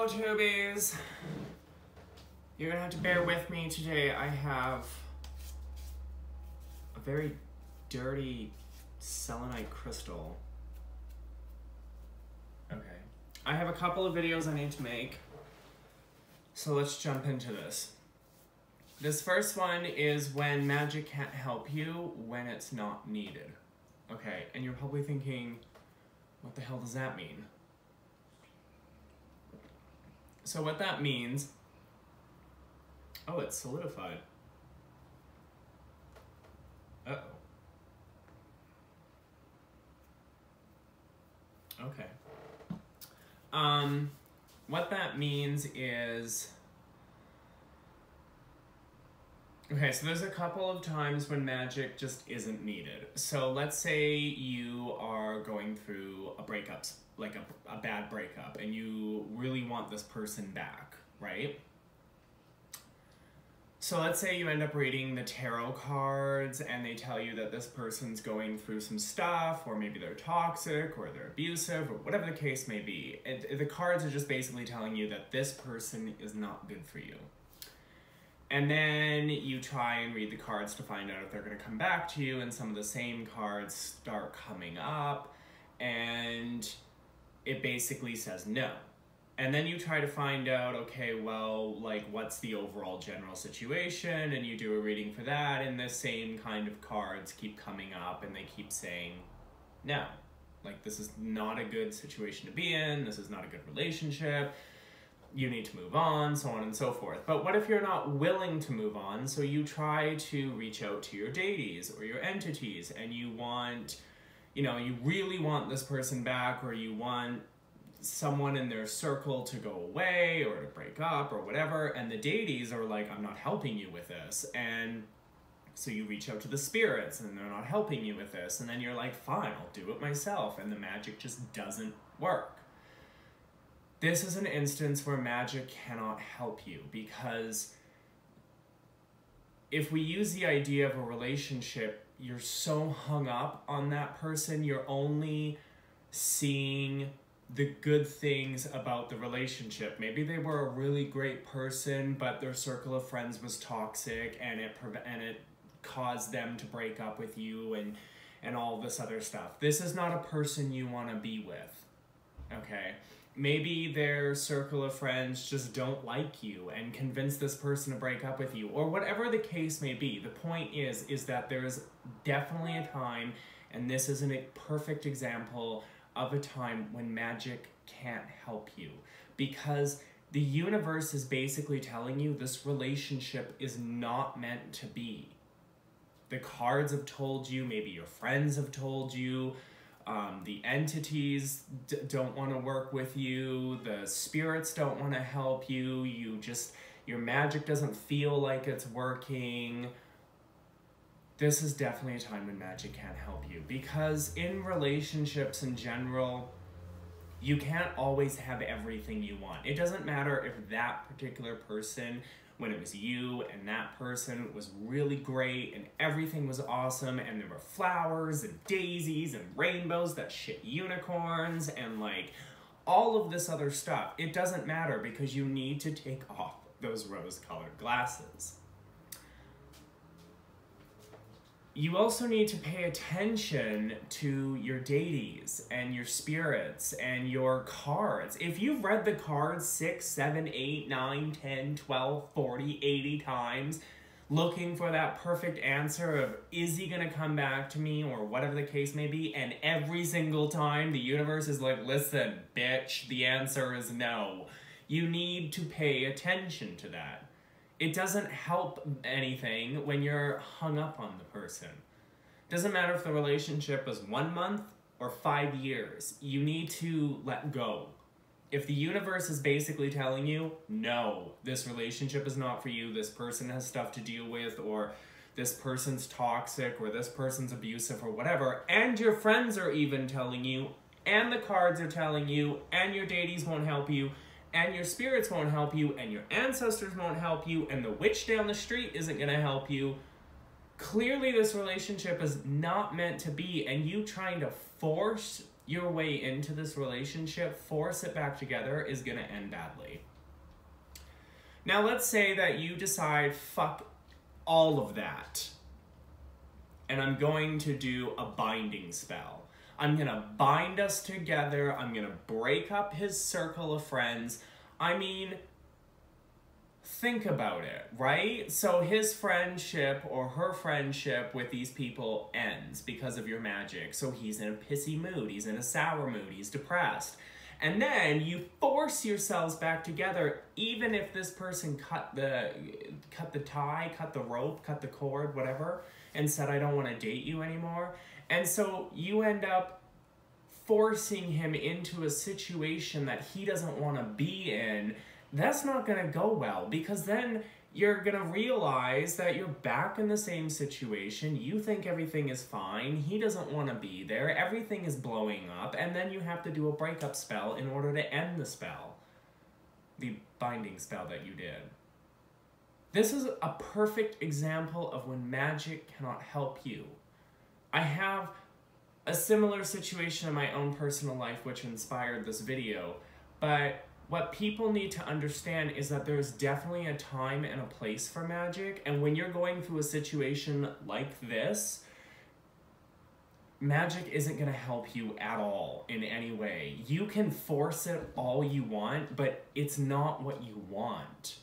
Hello, Tubies. You're gonna have to bear with me today. I have a very dirty selenite crystal. Okay. I have a couple of videos I need to make, so let's jump into this. This first one is when magic can't help you when it's not needed. Okay, and you're probably thinking, what the hell does that mean? So what that means, oh, it's solidified. Uh-oh. Okay. What that means is, okay, so there's a couple of times when magic just isn't needed. So let's say you are going through a breakup, like a bad breakup, and you really want this person back, right? So let's say you end up reading the tarot cards and they tell you that this person's going through some stuff, or maybe they're toxic or they're abusive or whatever the case may be. The cards are just basically telling you that this person is not good for you. And then you try and read the cards to find out if they're going to come back to you, and some of the same cards start coming up and it basically says no. And then you try to find out, okay, well, like, what's the overall general situation? And you do a reading for that, and the same kind of cards keep coming up, and they keep saying, no. Like, this is not a good situation to be in, this is not a good relationship, you need to move on, so on and so forth. But what if you're not willing to move on? So you try to reach out to your deities or your entities, and you want, you know, you really want this person back, or you want someone in their circle to go away or to break up or whatever, and the deities are like, I'm not helping you with this. And so you reach out to the spirits and they're not helping you with this, and then you're like, fine, I'll do it myself, and the magic just doesn't work. This is an instance where magic cannot help you, because if we use the idea of a relationship, you're so hung up on that person, you're only seeing the good things about the relationship. Maybe they were a really great person, but their circle of friends was toxic, and it caused them to break up with you and all this other stuff. This is not a person you want to be with, okay? Maybe their circle of friends just don't like you and convince this person to break up with you, or whatever the case may be. The point is that there's definitely a time, and this isn't a perfect example of a time when magic can't help you, because the universe is basically telling you this relationship is not meant to be. The cards have told you, maybe your friends have told you, the entities don't want to work with you, the spirits don't want to help you, your magic doesn't feel like it's working. This is definitely a time when magic can't help you, because in relationships in general, you can't always have everything you want. It doesn't matter if that particular person, when it was you and that person, was really great and everything was awesome and there were flowers and daisies and rainbows that shit unicorns and like all of this other stuff. It doesn't matter, because you need to take off those rose-colored glasses. You also need to pay attention to your deities and your spirits and your cards. If you've read the cards 6, 7, 8, 9, 10, 12, 40, 80 times, looking for that perfect answer of, is he gonna come back to me, or whatever the case may be, and every single time the universe is like, listen, bitch, the answer is no. You need to pay attention to that. It doesn't help anything when you're hung up on the person. Doesn't matter if the relationship is 1 month or 5 years. You need to let go. If the universe is basically telling you, no, this relationship is not for you, this person has stuff to deal with, or this person's toxic, or this person's abusive, or whatever, and your friends are even telling you, and the cards are telling you, and your deities won't help you, and your spirits won't help you, and your ancestors won't help you, and the witch down the street isn't gonna help you. Clearly this relationship is not meant to be, and you trying to force your way into this relationship, force it back together, is gonna end badly. Now let's say that you decide, fuck all of that, and I'm going to do a binding spell. I'm gonna bind us together, I'm gonna break up his circle of friends. I mean, think about it, right? So his friendship or her friendship with these people ends because of your magic. So he's in a pissy mood, he's in a sour mood, he's depressed. And then you force yourselves back together, even if this person cut the tie, cut the rope, cut the cord, whatever, and said, I don't want to date you anymore. And so you end up forcing him into a situation that he doesn't want to be in. That's not going to go well, because then you're going to realize that you're back in the same situation. You think everything is fine. He doesn't want to be there. Everything is blowing up. And then you have to do a breakup spell in order to end the spell. The binding spell that you did. This is a perfect example of when magic cannot help you. I have a similar situation in my own personal life which inspired this video, but what people need to understand is that there's definitely a time and a place for magic, and when you're going through a situation like this, magic isn't going to help you at all in any way. You can force it all you want, but it's not what you want.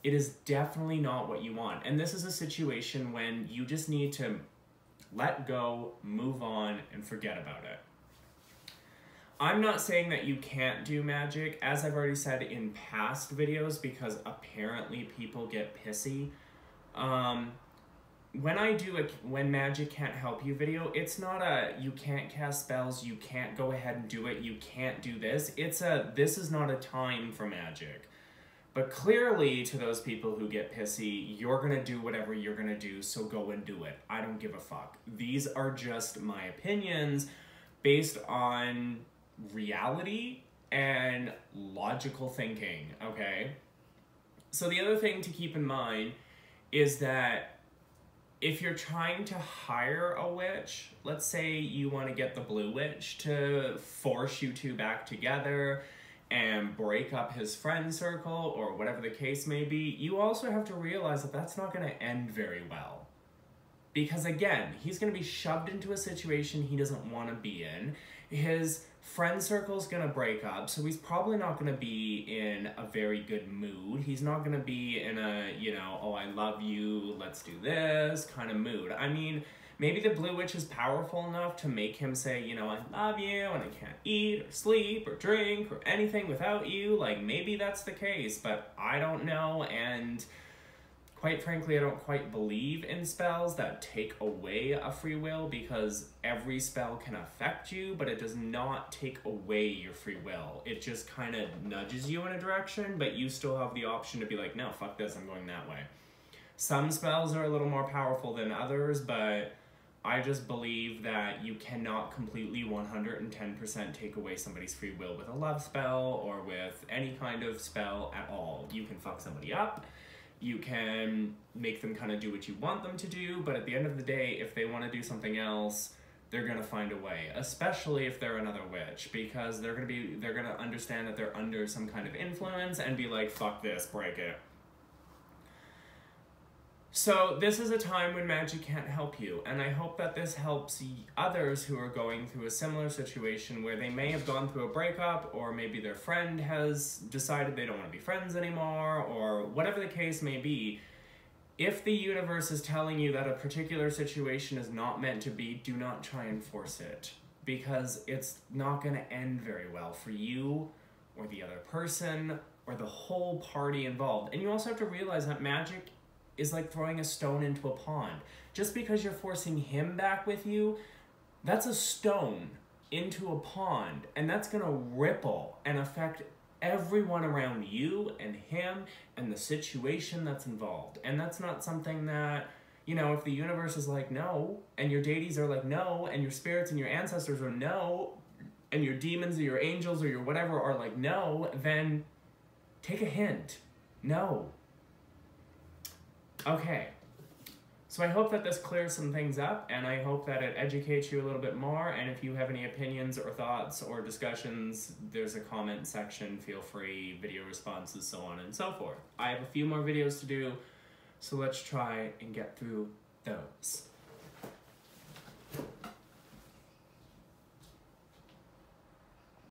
It is definitely not what you want. And this is a situation when you just need to let go, move on, and forget about it. I'm not saying that you can't do magic, as I've already said in past videos, because apparently people get pissy. When I do a when magic can't help you video, it's not a you can't cast spells, you can't go ahead and do it, you can't do this. It's a this is not a time for magic. But clearly, to those people who get pissy, you're gonna do whatever you're gonna do, so go and do it. I don't give a fuck. These are just my opinions based on reality and logical thinking, okay? So the other thing to keep in mind is that if you're trying to hire a witch, let's say you want to get the blue witch to force you two back together and break up his friend circle or whatever the case may be, you also have to realize that that's not going to end very well. Because again, he's going to be shoved into a situation he doesn't want to be in. His friend circle's going to break up, so he's probably not going to be in a very good mood. He's not going to be in a, you know, oh, I love you, let's do this kind of mood. I mean, maybe the blue witch is powerful enough to make him say, you know, I love you and I can't eat or sleep or drink or anything without you. Like, maybe that's the case, but I don't know, and quite frankly, I don't quite believe in spells that take away a free will, because every spell can affect you, but it does not take away your free will. It just kind of nudges you in a direction, but you still have the option to be like, no, fuck this, I'm going that way. Some spells are a little more powerful than others, but I just believe that you cannot completely 110% take away somebody's free will with a love spell or with any kind of spell at all. You can fuck somebody up. You can make them kind of do what you want them to do, but at the end of the day, if they want to do something else, they're going to find a way, especially if they're another witch, because they're going to understand that they're under some kind of influence and be like, fuck this, break it. So this is a time when magic can't help you, and I hope that this helps others who are going through a similar situation where they may have gone through a breakup, or maybe their friend has decided they don't want to be friends anymore, or whatever the case may be. If the universe is telling you that a particular situation is not meant to be, do not try and force it, because it's not going to end very well for you or the other person or the whole party involved. And you also have to realize that magic is like throwing a stone into a pond. Just because you're forcing him back with you, that's a stone into a pond, and that's gonna ripple and affect everyone around you and him and the situation that's involved. And that's not something that, you know, if the universe is like no, and your deities are like no, and your spirits and your ancestors are no, and your demons or your angels or your whatever are like no, then take a hint. No. Okay, So I hope that this clears some things up, and I hope that it educates you a little bit more. And if you have any opinions or thoughts or discussions, there's a comment section, feel free, video responses, so on and so forth. I have a few more videos to do, so let's try and get through those.